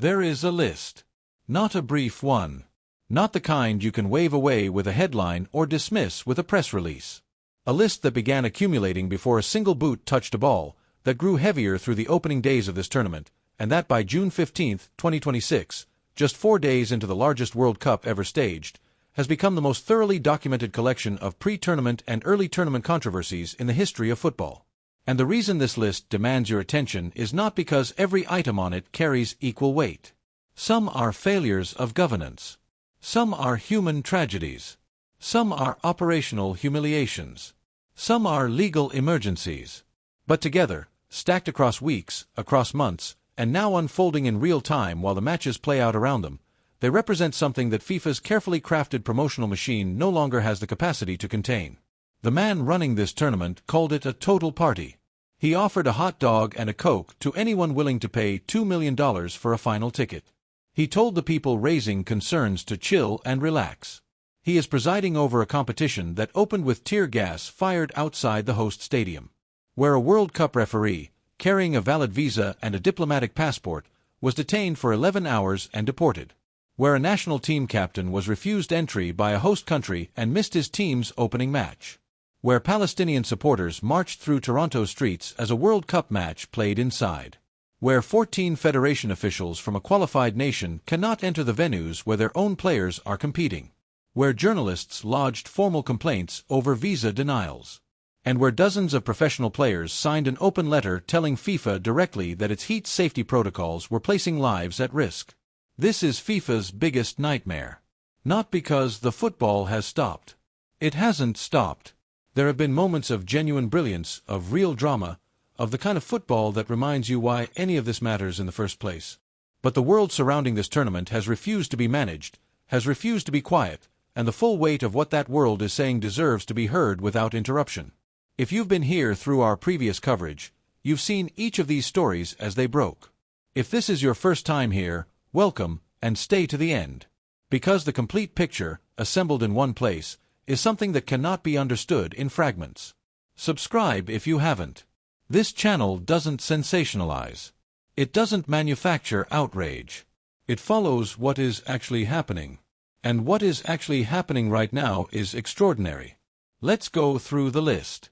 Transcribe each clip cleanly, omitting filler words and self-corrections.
There is a list. Not a brief one. Not the kind you can wave away with a headline or dismiss with a press release. A list that began accumulating before a single boot touched a ball, that grew heavier through the opening days of this tournament, and that by June 15, 2026, just 4 days into the largest World Cup ever staged, has become the most thoroughly documented collection of pre-tournament and early tournament controversies in the history of football. And the reason this list demands your attention is not because every item on it carries equal weight. Some are failures of governance. Some are human tragedies. Some are operational humiliations. Some are legal emergencies. But together, stacked across weeks, across months, and now unfolding in real time while the matches play out around them, they represent something that FIFA's carefully crafted promotional machine no longer has the capacity to contain. The man running this tournament called it a total party. He offered a hot dog and a Coke to anyone willing to pay $2 million for a final ticket. He told the people raising concerns to chill and relax. He is presiding over a competition that opened with tear gas fired outside the host stadium, where a World Cup referee, carrying a valid visa and a diplomatic passport, was detained for 11 hours and deported, where a national team captain was refused entry by a host country and missed his team's opening match, where Palestinian supporters marched through Toronto's streets as a World Cup match played inside, where 14 federation officials from a qualified nation cannot enter the venues where their own players are competing, where journalists lodged formal complaints over visa denials, and where dozens of professional players signed an open letter telling FIFA directly that its heat safety protocols were placing lives at risk. This is FIFA's biggest nightmare. Not because the football has stopped. It hasn't stopped. There have been moments of genuine brilliance, of real drama, of the kind of football that reminds you why any of this matters in the first place. But the world surrounding this tournament has refused to be managed, has refused to be quiet, and the full weight of what that world is saying deserves to be heard without interruption. If you've been here through our previous coverage, you've seen each of these stories as they broke. If this is your first time here, welcome, and stay to the end. Because the complete picture, assembled in one place, is something that cannot be understood in fragments. Subscribe if you haven't. This channel doesn't sensationalize. It doesn't manufacture outrage. It follows what is actually happening. And what is actually happening right now is extraordinary. Let's go through the list.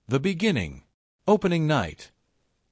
The beginning. Opening night.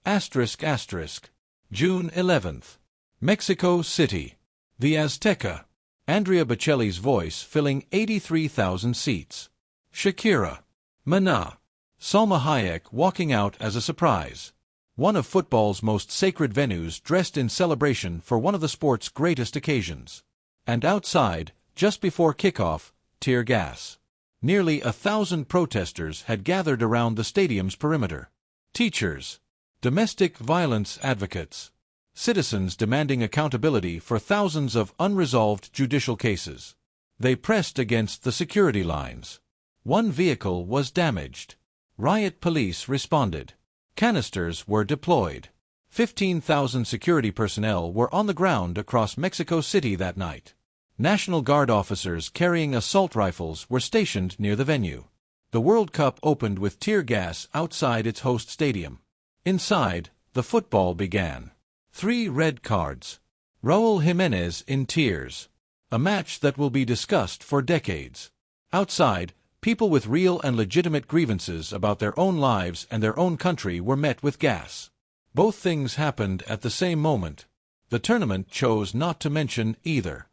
June 11th. Mexico City. The Azteca. Andrea Bocelli's voice filling 83,000 seats. Shakira. Mana. Salma Hayek walking out as a surprise. One of football's most sacred venues dressed in celebration for one of the sport's greatest occasions. And outside, just before kickoff, tear gas. Nearly 1,000 protesters had gathered around the stadium's perimeter. Teachers. Domestic violence advocates. Citizens demanding accountability for thousands of unresolved judicial cases. They pressed against the security lines. One vehicle was damaged. Riot police responded. Canisters were deployed. 15,000 security personnel were on the ground across Mexico City that night. National Guard officers carrying assault rifles were stationed near the venue. The World Cup opened with tear gas outside its host stadium. Inside, the football began. 3 red cards. Raúl Jiménez in tears. A match that will be discussed for decades. Outside, people with real and legitimate grievances about their own lives and their own country were met with gas. Both things happened at the same moment. The tournament chose not to mention either.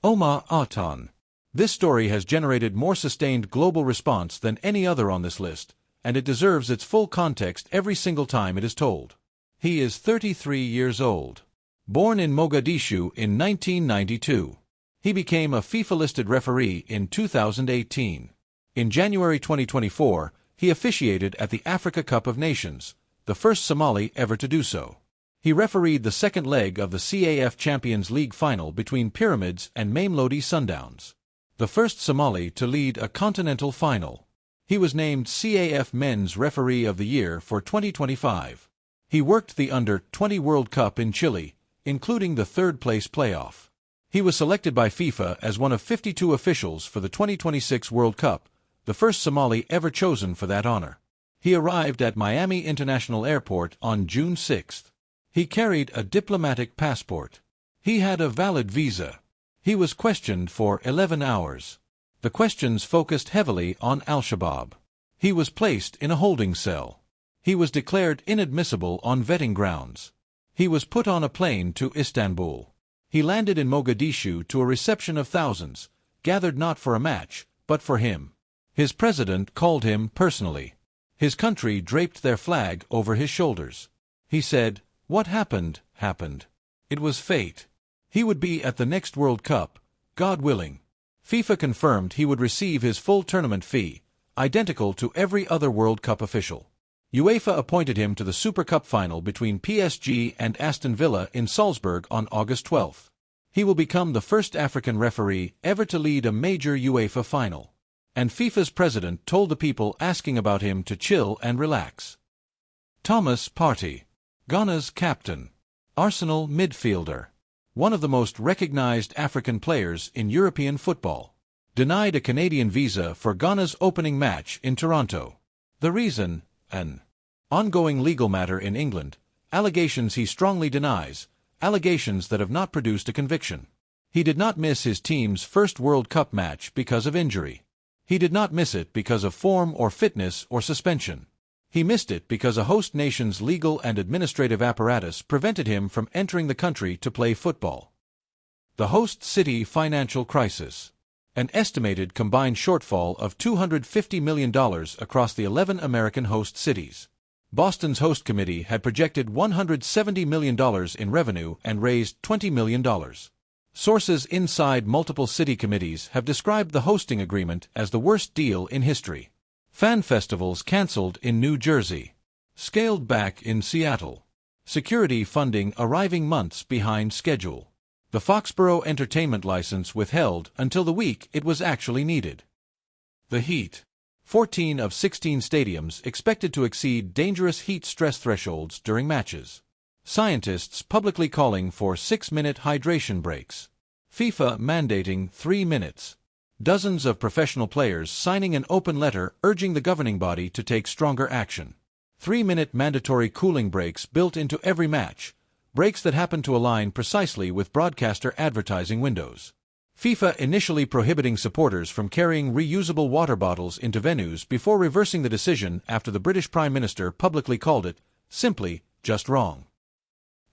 Omar Atan. This story has generated more sustained global response than any other on this list, and it deserves its full context every single time it is told. He is 33 years old. Born in Mogadishu in 1992. He became a FIFA-listed referee in 2018. In January 2024, he officiated at the Africa Cup of Nations, the first Somali ever to do so. He refereed the second leg of the CAF Champions League final between Pyramids and Mamelodi Sundowns. The first Somali to lead a continental final. He was named CAF Men's Referee of the Year for 2025. He worked the Under-20 World Cup in Chile, including the third-place playoff. He was selected by FIFA as one of 52 officials for the 2026 World Cup, the first Somali ever chosen for that honor. He arrived at Miami International Airport on June 6. He carried a diplomatic passport. He had a valid visa. He was questioned for 11 hours. The questions focused heavily on Al-Shabaab. He was placed in a holding cell. He was declared inadmissible on vetting grounds. He was put on a plane to Istanbul. He landed in Mogadishu to a reception of thousands, gathered not for a match, but for him. His president called him personally. His country draped their flag over his shoulders. He said, "What happened, happened. It was fate." He would be at the next World Cup, God willing. FIFA confirmed he would receive his full tournament fee, identical to every other World Cup official. UEFA appointed him to the Super Cup final between PSG and Aston Villa in Salzburg on August 12. He will become the first African referee ever to lead a major UEFA final. And FIFA's president told the people asking about him to chill and relax. Thomas Partey, Ghana's captain. Arsenal midfielder. One of the most recognized African players in European football. Denied a Canadian visa for Ghana's opening match in Toronto. The reason? An ongoing legal matter in England. Allegations he strongly denies. Allegations that have not produced a conviction. He did not miss his team's first World Cup match because of injury. He did not miss it because of form or fitness or suspension. He missed it because a host nation's legal and administrative apparatus prevented him from entering the country to play football. The host city financial crisis. An estimated combined shortfall of $250 million across the 11 American host cities. Boston's host committee had projected $170 million in revenue and raised $20 million. Sources inside multiple city committees have described the hosting agreement as the worst deal in history. Fan festivals cancelled in New Jersey. Scaled back in Seattle. Security funding arriving months behind schedule. The Foxborough entertainment license withheld until the week it was actually needed. The heat. 14 of 16 stadiums expected to exceed dangerous heat stress thresholds during matches. Scientists publicly calling for 6-minute hydration breaks. FIFA mandating 3 minutes. Dozens of professional players signing an open letter urging the governing body to take stronger action. 3-minute mandatory cooling breaks built into every match, breaks that happen to align precisely with broadcaster advertising windows. FIFA initially prohibiting supporters from carrying reusable water bottles into venues before reversing the decision after the British Prime Minister publicly called it, simply, just wrong.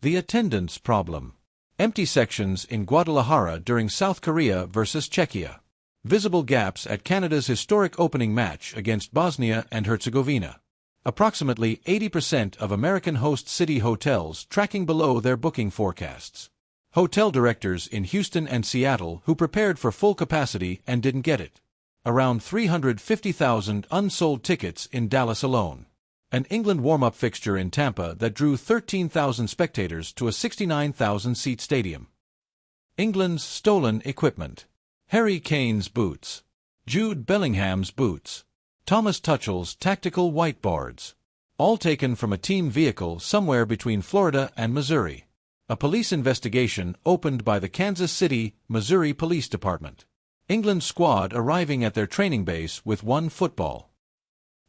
The attendance problem. Empty sections in Guadalajara during South Korea versus Czechia. Visible gaps at Canada's historic opening match against Bosnia and Herzegovina. Approximately 80% of American host city hotels tracking below their booking forecasts. Hotel directors in Houston and Seattle who prepared for full capacity and didn't get it. Around 350,000 unsold tickets in Dallas alone. An England warm-up fixture in Tampa that drew 13,000 spectators to a 69,000-seat stadium. England's stolen equipment. Harry Kane's boots. Jude Bellingham's boots. Thomas Tuchel's tactical whiteboards. All taken from a team vehicle somewhere between Florida and Missouri. A police investigation opened by the Kansas City, Missouri Police Department. England squad arriving at their training base with one football.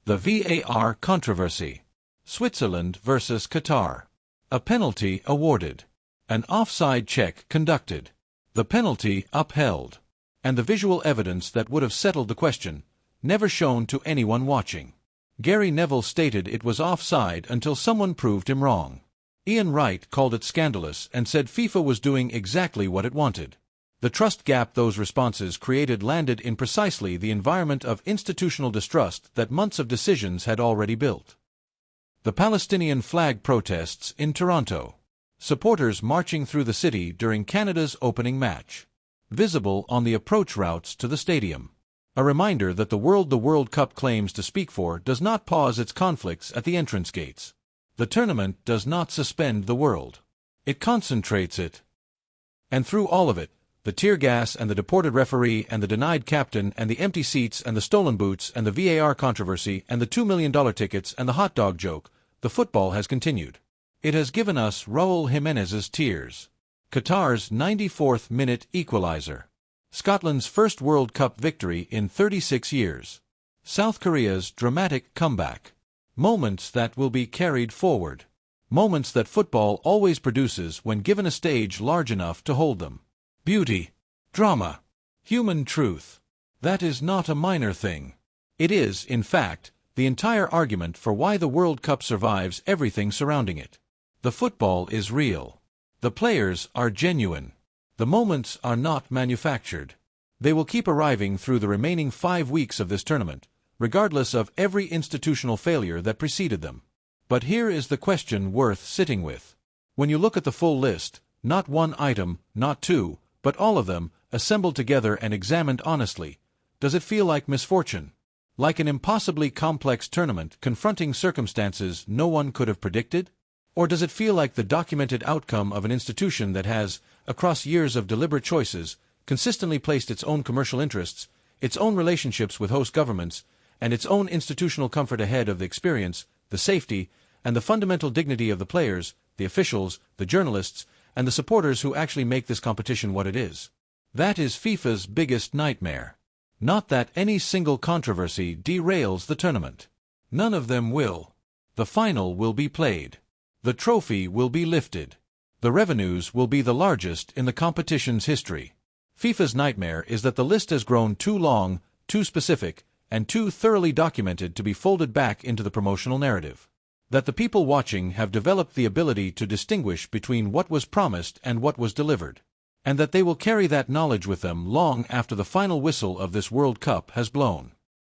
The VAR controversy. Switzerland versus Qatar. A penalty awarded. An offside check conducted. The penalty upheld. And the visual evidence that would have settled the question, never shown to anyone watching. Gary Neville stated it was offside until someone proved him wrong. Ian Wright called it scandalous and said FIFA was doing exactly what it wanted. The trust gap those responses created landed in precisely the environment of institutional distrust that months of decisions had already built. The Palestinian flag protests in Toronto. Supporters marching through the city during Canada's opening match. Visible on the approach routes to the stadium. A reminder that the World Cup claims to speak for does not pause its conflicts at the entrance gates. The tournament does not suspend the world. It concentrates it. And through all of it, the tear gas and the deported referee and the denied captain and the empty seats and the stolen boots and the VAR controversy and the $2 million tickets and the hot dog joke, the football has continued. It has given us Raul Jimenez's tears. Qatar's 94th minute equalizer. Scotland's first World Cup victory in 36 years. South Korea's dramatic comeback. Moments that will be carried forward. Moments that football always produces when given a stage large enough to hold them. Beauty, drama, human truth. That is not a minor thing. It is, in fact, the entire argument for why the World Cup survives everything surrounding it. The football is real. The players are genuine. The moments are not manufactured. They will keep arriving through the remaining 5 weeks of this tournament, regardless of every institutional failure that preceded them. But here is the question worth sitting with. When you look at the full list, not one item, not two, but all of them, assembled together and examined honestly, does it feel like misfortune? Like an impossibly complex tournament confronting circumstances no one could have predicted? Or does it feel like the documented outcome of an institution that has, across years of deliberate choices, consistently placed its own commercial interests, its own relationships with host governments, and its own institutional comfort ahead of the experience, the safety, and the fundamental dignity of the players, the officials, the journalists, and the supporters who actually make this competition what it is? That is FIFA's biggest nightmare. Not that any single controversy derails the tournament. None of them will. The final will be played. The trophy will be lifted. The revenues will be the largest in the competition's history. FIFA's nightmare is that the list has grown too long, too specific, and too thoroughly documented to be folded back into the promotional narrative. That the people watching have developed the ability to distinguish between what was promised and what was delivered. And that they will carry that knowledge with them long after the final whistle of this World Cup has blown.